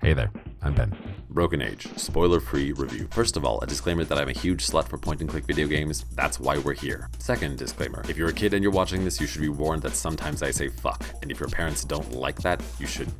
Hey there, I'm Ben. Broken Age, spoiler-free review. First of all, a disclaimer that I'm a huge slut for point-and-click video games. That's why we're here. Second disclaimer, if you're a kid and you're watching this, you should be warned that sometimes I say fuck, and if your parents don't like that, you should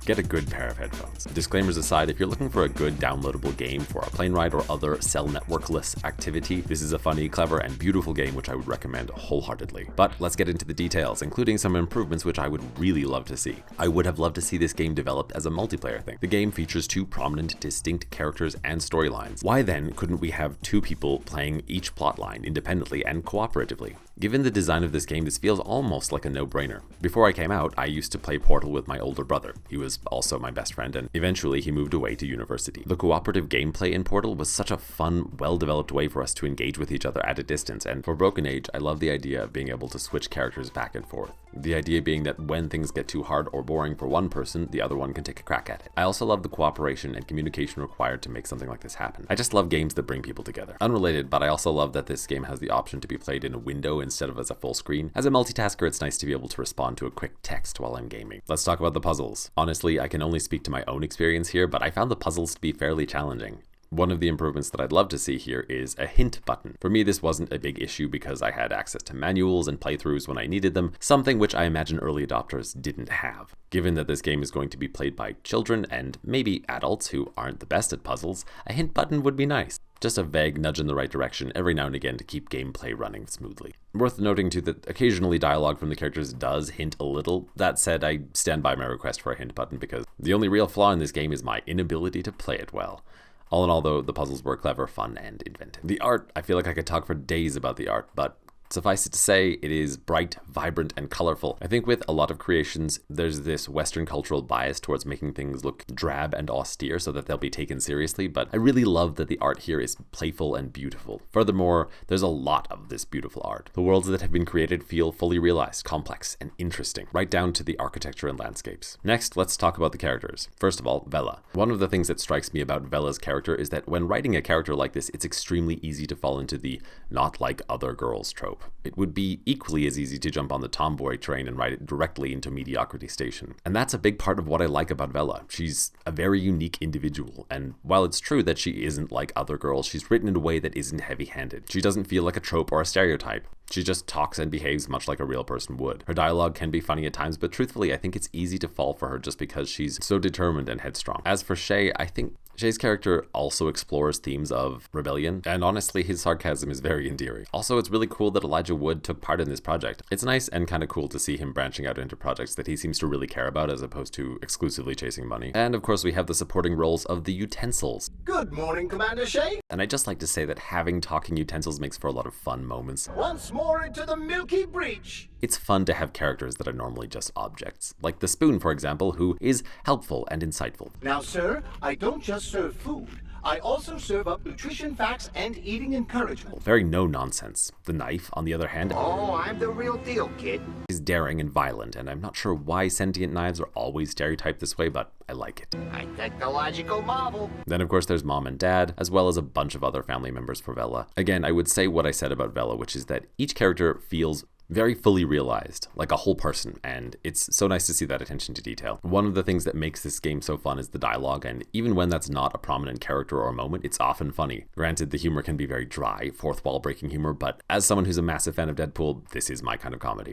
get a good pair of headphones. Disclaimers aside, if you're looking for a good downloadable game for a plane ride or other cell networkless activity, this is a funny, clever, and beautiful game which I would recommend wholeheartedly. But let's get into the details, including some improvements which I would really love to see. I would have loved to see this game developed as a multiplayer thing. The game features two prominent, distinct characters and storylines. Why then couldn't we have two people playing each plotline independently and cooperatively? Given the design of this game, this feels almost like a no-brainer. Before I came out, I used to play Portal with my older brother. He was also my best friend, and eventually he moved away to university. The cooperative gameplay in Portal was such a fun, well-developed way for us to engage with each other at a distance, and for Broken Age, I love the idea of being able to switch characters back and forth. The idea being that when things get too hard or boring for one person, the other one can take a crack at it. I also love the cooperation and communication required to make something like this happen. I just love games that bring people together. Unrelated, but I also love that this game has the option to be played in a window instead of as a full screen. As a multitasker, it's nice to be able to respond to a quick text while I'm gaming. Let's talk about the puzzles. Honestly, I can only speak to my own experience here, but I found the puzzles to be fairly challenging. One of the improvements that I'd love to see here is a hint button. For me, this wasn't a big issue because I had access to manuals and playthroughs when I needed them, something which I imagine early adopters didn't have. Given that this game is going to be played by children and maybe adults who aren't the best at puzzles, a hint button would be nice. Just a vague nudge in the right direction every now and again to keep gameplay running smoothly. Worth noting too that occasionally dialogue from the characters does hint a little. That said, I stand by my request for a hint button because the only real flaw in this game is my inability to play it well. All in all though, the puzzles were clever, fun, and inventive. The art, I feel like I could talk for days about the art, but suffice it to say, it is bright, vibrant, and colorful. I think with a lot of creations, there's this Western cultural bias towards making things look drab and austere so that they'll be taken seriously, but I really love that the art here is playful and beautiful. Furthermore, there's a lot of this beautiful art. The worlds that have been created feel fully realized, complex, and interesting, right down to the architecture and landscapes. Next, let's talk about the characters. First of all, Vela. One of the things that strikes me about Vela's character is that when writing a character like this, it's extremely easy to fall into the not like other girls trope. It would be equally as easy to jump on the tomboy train and ride it directly into mediocrity station. And that's a big part of what I like about Vela. She's a very unique individual, and while it's true that she isn't like other girls, she's written in a way that isn't heavy-handed. She doesn't feel like a trope or a stereotype. She just talks and behaves much like a real person would. Her dialogue can be funny at times, but truthfully, I think it's easy to fall for her just because she's so determined and headstrong. As for Shay, I think Shay's character also explores themes of rebellion, and honestly, his sarcasm is very endearing. Also, it's really cool that Elijah Wood took part in this project. It's nice and kind of cool to see him branching out into projects that he seems to really care about as opposed to exclusively chasing money. And of course, we have the supporting roles of the utensils. Good morning, Commander Shay. And I'd just like to say that having talking utensils makes for a lot of fun moments. Once more into the Milky Breach. It's fun to have characters that are normally just objects, like the spoon, for example, who is helpful and insightful. Now, sir, I don't just serve food. I also serve up nutrition facts and eating encouragement. Very no-nonsense. The knife, on the other hand, Oh, I'm the real deal, kid. is daring and violent, and I'm not sure why sentient knives are always stereotyped this way, but I like it. A technological marvel. Then, of course, there's Mom and Dad, as well as a bunch of other family members for Vela. Again, I would say what I said about Vela, which is that each character feels very fully realized, like a whole person, and it's so nice to see that attention to detail. One of the things that makes this game so fun is the dialogue, and even when that's not a prominent character or a moment, it's often funny. Granted, the humor can be very dry, fourth wall breaking humor, but as someone who's a massive fan of Deadpool, this is my kind of comedy.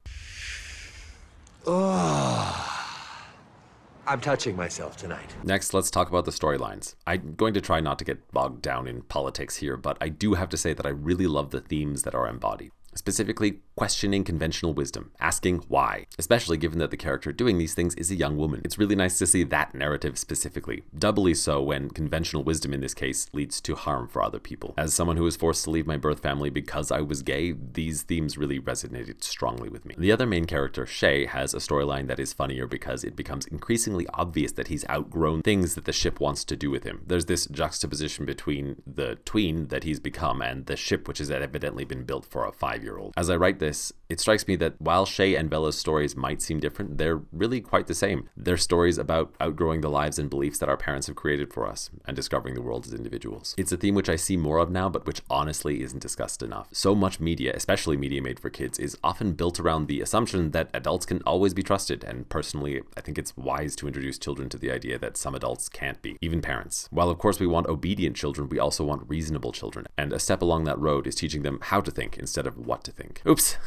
I'm touching myself tonight. Next, let's talk about the storylines. I'm going to try not to get bogged down in politics here, but I do have to say that I really love the themes that are embodied. Specifically, questioning conventional wisdom, asking why, especially given that the character doing these things is a young woman. It's really nice to see that narrative specifically, doubly so when conventional wisdom in this case leads to harm for other people. As someone who was forced to leave my birth family because I was gay, these themes really resonated strongly with me. The other main character, Shay, has a storyline that is funnier because it becomes increasingly obvious that he's outgrown things that the ship wants to do with him. There's this juxtaposition between the tween that he's become and the ship which has evidently been built for a 5 5-year-old. As I write this, it strikes me that while Shay and Bella's stories might seem different, they're really quite the same. They're stories about outgrowing the lives and beliefs that our parents have created for us and discovering the world as individuals. It's a theme which I see more of now, but which honestly isn't discussed enough. So much media, especially media made for kids, is often built around the assumption that adults can always be trusted, and personally, I think it's wise to introduce children to the idea that some adults can't be, even parents. While of course we want obedient children, we also want reasonable children, and a step along that road is teaching them how to think instead of what to think. Oops,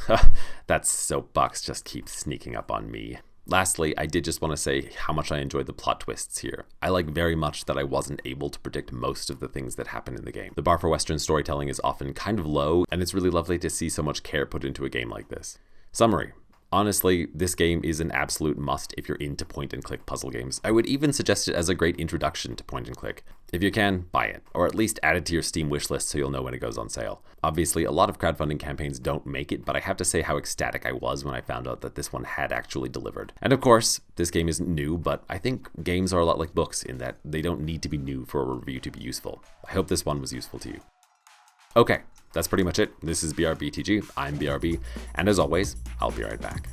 that soapbox just keeps sneaking up on me. Lastly, I did just want to say how much I enjoyed the plot twists here. I like very much that I wasn't able to predict most of the things that happen in the game. The bar for Western storytelling is often kind of low, and it's really lovely to see so much care put into a game like this. Summary. Honestly, this game is an absolute must if you're into point-and-click puzzle games. I would even suggest it as a great introduction to point-and-click. If you can, buy it, or at least add it to your Steam wishlist so you'll know when it goes on sale. Obviously, a lot of crowdfunding campaigns don't make it, but I have to say how ecstatic I was when I found out that this one had actually delivered. And of course, this game isn't new, but I think games are a lot like books in that they don't need to be new for a review to be useful. I hope this one was useful to you. Okay, that's pretty much it. This is BRBTG, I'm BRB, and as always, I'll be right back.